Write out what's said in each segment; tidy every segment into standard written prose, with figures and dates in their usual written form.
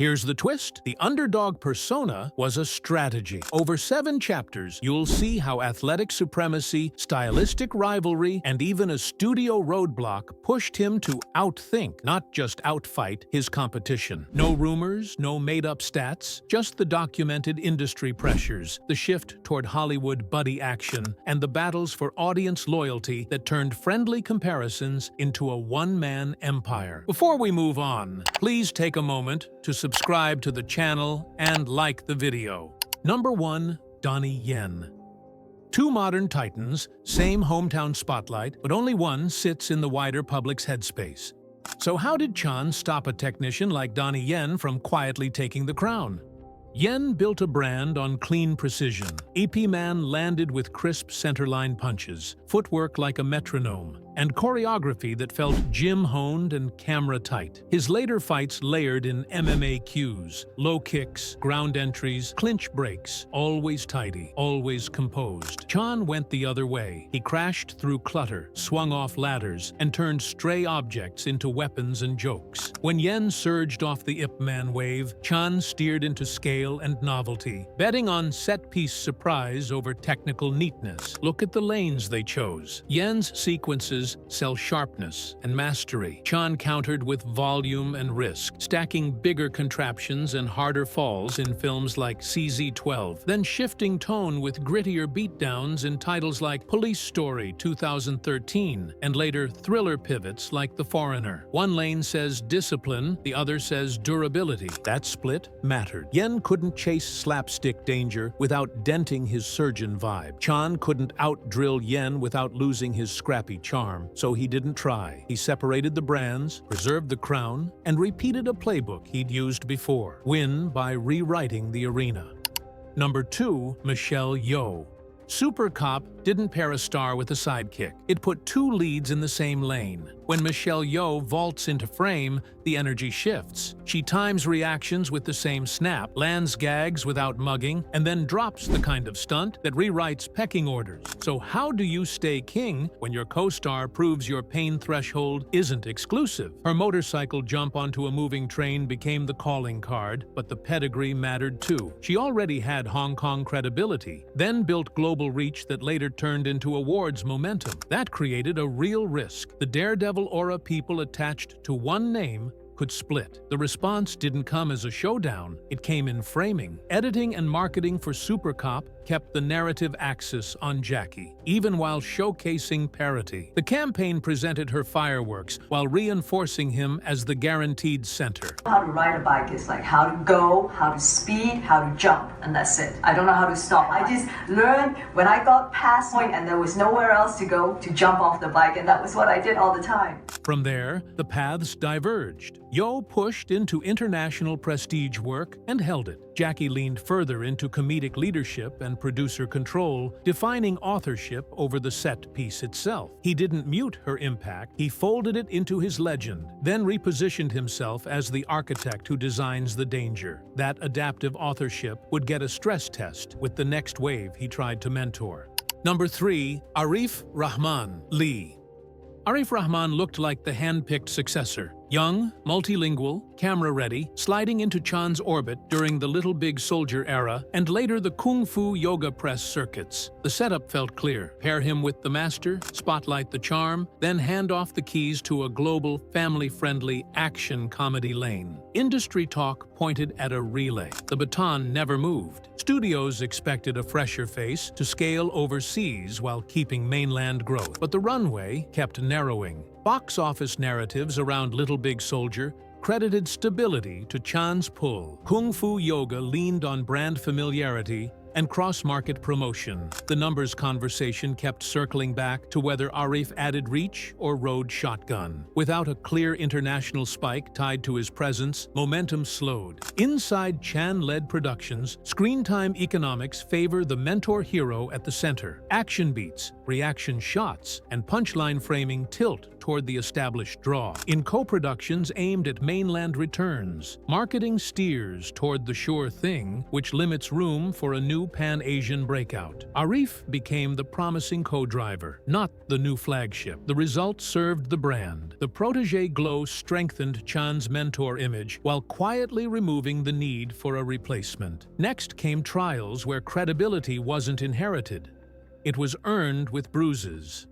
Here's the twist. The underdog persona was a strategy. Over 7 chapters, you'll see how athletic supremacy, stylistic rivalry, and even a studio roadblock pushed him to outthink, not just outfight, his competition. No rumors, no made-up stats, just the documented industry pressures, the shift toward Hollywood buddy action, and the battles for audience loyalty that turned friendly comparisons into a one-man empire. Before we move on, please take a moment to subscribe to the channel and like the video. Number 1. Donnie Yen. Two modern titans, same hometown spotlight, but only one sits in the wider public's headspace. So how did Chan stop a technician like Donnie Yen from quietly taking the crown? Yen built a brand on clean precision. EP Man landed with crisp centerline punches, footwork like a metronome, and choreography that felt gym-honed and camera-tight. His later fights layered in MMA cues, low kicks, ground entries, clinch breaks, always tidy, always composed. Chan went the other way. He crashed through clutter, swung off ladders, and turned stray objects into weapons and jokes. When Yen surged off the Ip Man wave, Chan steered into scale and novelty, betting on set-piece surprise over technical neatness. Look at the lanes they chose. Yen's sequences sell sharpness and mastery. Chan countered with volume and risk, stacking bigger contraptions and harder falls in films like CZ-12, then shifting tone with grittier beatdowns in titles like Police Story 2013, and later thriller pivots like The Foreigner. One lane says discipline, the other says durability. That split mattered. Yen couldn't chase slapstick danger without denting his surgeon vibe. Chan couldn't out-drill Yen without losing his scrappy charm, so he didn't try. He separated the brands, preserved the crown, and repeated a playbook he'd used before. Win by rewriting the arena. Number 2. Michelle Yeoh. Super Cop didn't pair a star with a sidekick. It put two leads in the same lane. When Michelle Yeoh vaults into frame, the energy shifts. She times reactions with the same snap, lands gags without mugging, and then drops the kind of stunt that rewrites pecking orders. So how do you stay king when your co-star proves your pain threshold isn't exclusive? Her motorcycle jump onto a moving train became the calling card, but the pedigree mattered too. She already had Hong Kong credibility, then built global reach that later turned into awards momentum. That created a real risk. The daredevil aura people attached to one name could split. The response didn't come as a showdown, it came in framing. Editing and marketing for Super Cop kept the narrative axis on Jackie, even while showcasing parity. The campaign presented her fireworks while reinforcing him as the guaranteed center. How to ride a bike is like how to go, how to speed, how to jump, and that's it. I don't know how to stop. I just learned when I got past point and there was nowhere else to go to jump off the bike, and that was what I did all the time. From there, the paths diverged. Yeoh pushed into international prestige work and held it. Jackie leaned further into comedic leadership and producer control, defining authorship over the set piece itself. He didn't mute her impact, he folded it into his legend, then repositioned himself as the architect who designs the danger. That adaptive authorship would get a stress test with the next wave he tried to mentor. Number 3. Arif Rahman Lee. Arif Rahman looked like the hand-picked successor. Young, multilingual, camera-ready, sliding into Chan's orbit during the Little Big Soldier era and later the Kung Fu yoga press circuits. The setup felt clear. Pair him with the master, spotlight the charm, then hand off the keys to a global, family-friendly action comedy lane. Industry talk pointed at a relay. The baton never moved. Studios expected a fresher face to scale overseas while keeping mainland growth, but the runway kept narrowing. Box office narratives around Little Big Soldier credited stability to Chan's pull. Kung Fu Yoga leaned on brand familiarity and cross-market promotion. The numbers conversation kept circling back to whether Arif added reach or rode shotgun. Without a clear international spike tied to his presence, momentum slowed. Inside Chan-led productions, screen time economics favor the mentor hero at the center. Action beats, reaction shots, and punchline framing tilt toward the established draw. In co-productions aimed at mainland returns, marketing steers toward the sure thing, which limits room for a new Pan-Asian breakout. Arif became the promising co-driver, not the new flagship. The result served the brand. The protege glow strengthened Chan's mentor image while quietly removing the need for a replacement. Next came trials where credibility wasn't inherited. It was earned with bruises.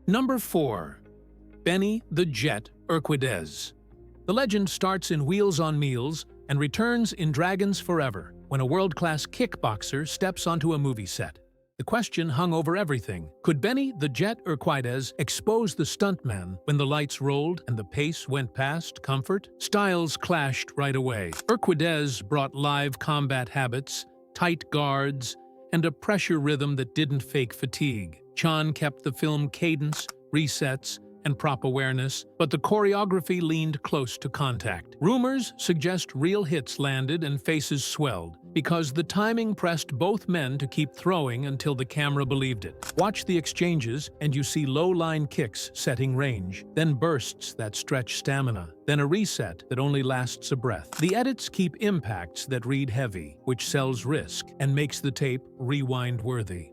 Number 4. Benny the Jet Urquidez. The legend starts in Wheels on Meals and returns in Dragons Forever when a world-class kickboxer steps onto a movie set. The question hung over everything. Could Benny the Jet Urquidez expose the stuntman when the lights rolled and the pace went past comfort? Styles clashed right away. Urquidez brought live combat habits, tight guards, and a pressure rhythm that didn't fake fatigue. Chan kept the film cadence, resets, and prop awareness, but the choreography leaned close to contact. Rumors suggest real hits landed and faces swelled, because the timing pressed both men to keep throwing until the camera believed it. Watch the exchanges, and you see low-line kicks setting range, then bursts that stretch stamina, then a reset that only lasts a breath. The edits keep impacts that read heavy, which sells risk and makes the tape rewind-worthy.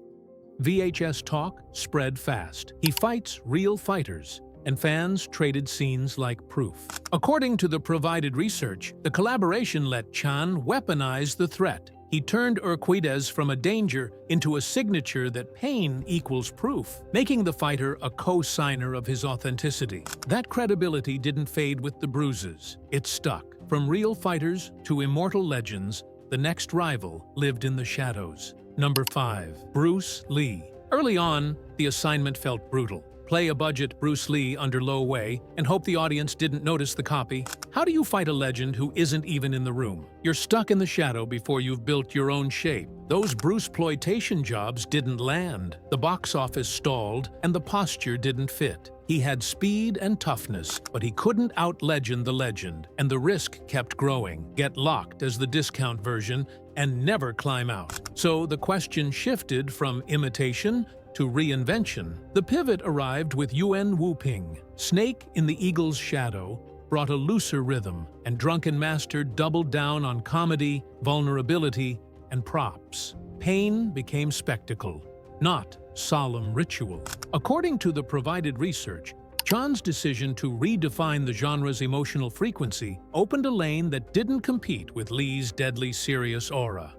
VHS talk spread fast. He fights real fighters, and fans traded scenes like proof. According to the provided research, the collaboration let Chan weaponize the threat. He turned Urquidez from a danger into a signature that pain equals proof, making the fighter a co-signer of his authenticity. That credibility didn't fade with the bruises. It stuck. From real fighters to immortal legends, the next rival lived in the shadows. Number 5. Bruce Lee. Early on, the assignment felt brutal. Play a budget Bruce Lee under Lo Wei and hope the audience didn't notice the copy. How do you fight a legend who isn't even in the room? You're stuck in the shadow before you've built your own shape. Those Bruce-ploitation jobs didn't land. The box office stalled, and the posture didn't fit. He had speed and toughness, but he couldn't out-legend the legend, and the risk kept growing. Get locked as the discount version and never climb out. So the question shifted from imitation to reinvention. The pivot arrived with Yuan Wuping. Snake in the Eagle's Shadow brought a looser rhythm, and Drunken Master doubled down on comedy, vulnerability, and props. Pain became spectacle, not solemn ritual. According to the provided research, Chan's decision to redefine the genre's emotional frequency opened a lane that didn't compete with Lee's deadly serious aura.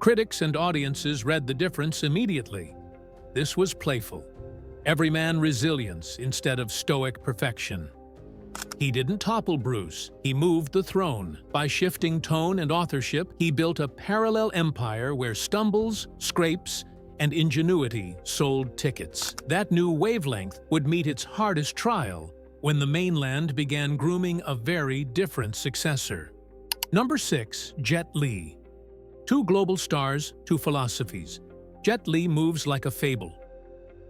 Critics and audiences read the difference immediately. This was playful. Everyman resilience instead of stoic perfection. He didn't topple Bruce, he moved the throne. By shifting tone and authorship, he built a parallel empire where stumbles, scrapes, and ingenuity sold tickets. That new wavelength would meet its hardest trial when the mainland began grooming a very different successor. Number 6. Jet Li. Two global stars, two philosophies. Jet Li moves like a fable.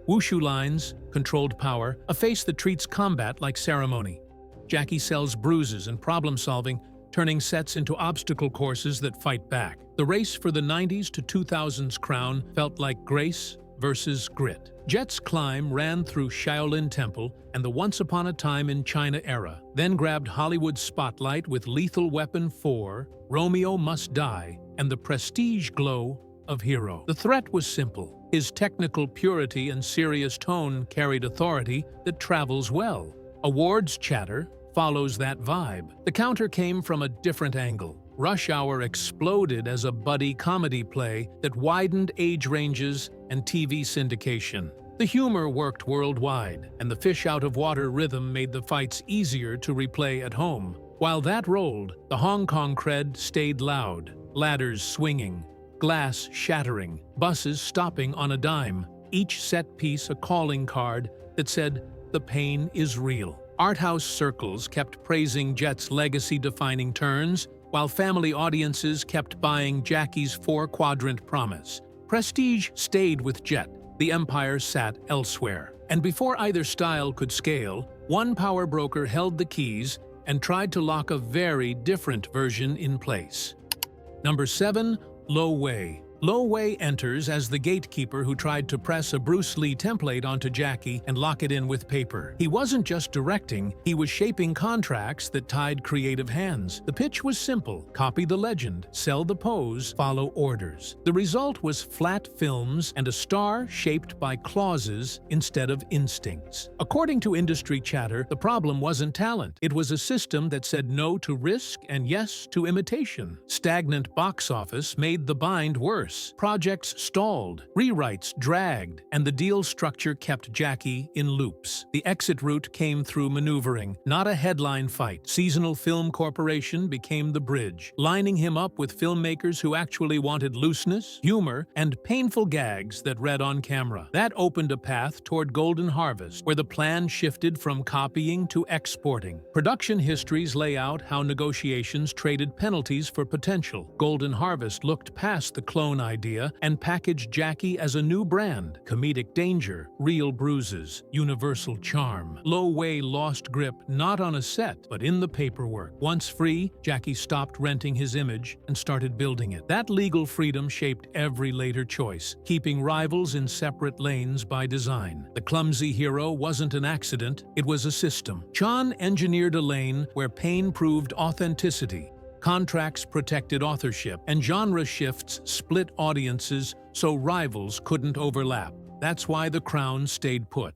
Wushu lines, controlled power, a face that treats combat like ceremony. Jackie sells bruises and problem-solving, turning sets into obstacle courses that fight back. The race for the 90s to 2000s crown felt like grace versus grit. Jet's climb ran through Shaolin Temple and the Once Upon a Time in China era, then grabbed Hollywood's spotlight with Lethal Weapon 4, Romeo Must Die, and the prestige glow of Hero. The threat was simple. His technical purity and serious tone carried authority that travels well. Awards chatter follows that vibe. The counter came from a different angle. Rush Hour exploded as a buddy comedy play that widened age ranges and TV syndication. The humor worked worldwide, and the fish-out-of-water rhythm made the fights easier to replay at home. While that rolled, the Hong Kong cred stayed loud, ladders swinging, glass shattering, buses stopping on a dime, each set piece a calling card that said, "The pain is real." Art house circles kept praising Jet's legacy-defining turns, while family audiences kept buying Jackie's four-quadrant promise. Prestige stayed with Jet, the empire sat elsewhere. And before either style could scale, one power broker held the keys and tried to lock a very different version in place. Number 7. Lo Wei. Lo Wei enters as the gatekeeper who tried to press a Bruce Lee template onto Jackie and lock it in with paper. He wasn't just directing, he was shaping contracts that tied creative hands. The pitch was simple: copy the legend, sell the pose, follow orders. The result was flat films and a star shaped by clauses instead of instincts. According to industry chatter, the problem wasn't talent. It was a system that said no to risk and yes to imitation. Stagnant box office made the bind worse. Projects stalled, rewrites dragged, and the deal structure kept Jackie in loops. The exit route came through maneuvering, not a headline fight. Seasonal Film Corporation became the bridge, lining him up with filmmakers who actually wanted looseness, humor, and painful gags that read on camera. That opened a path toward Golden Harvest, where the plan shifted from copying to exporting. Production histories lay out how negotiations traded penalties for potential. Golden Harvest looked past the clone idea and packaged Jackie as a new brand: comedic danger, real bruises, universal charm. Lo Wei lost grip not on a set, but in the paperwork. Once free, Jackie stopped renting his image and started building it. That legal freedom shaped every later choice, keeping rivals in separate lanes by design. The clumsy hero wasn't an accident, it was a system. Chan engineered a lane where pain proved authenticity. Contracts protected authorship, and genre shifts split audiences so rivals couldn't overlap. That's why The Crown stayed put.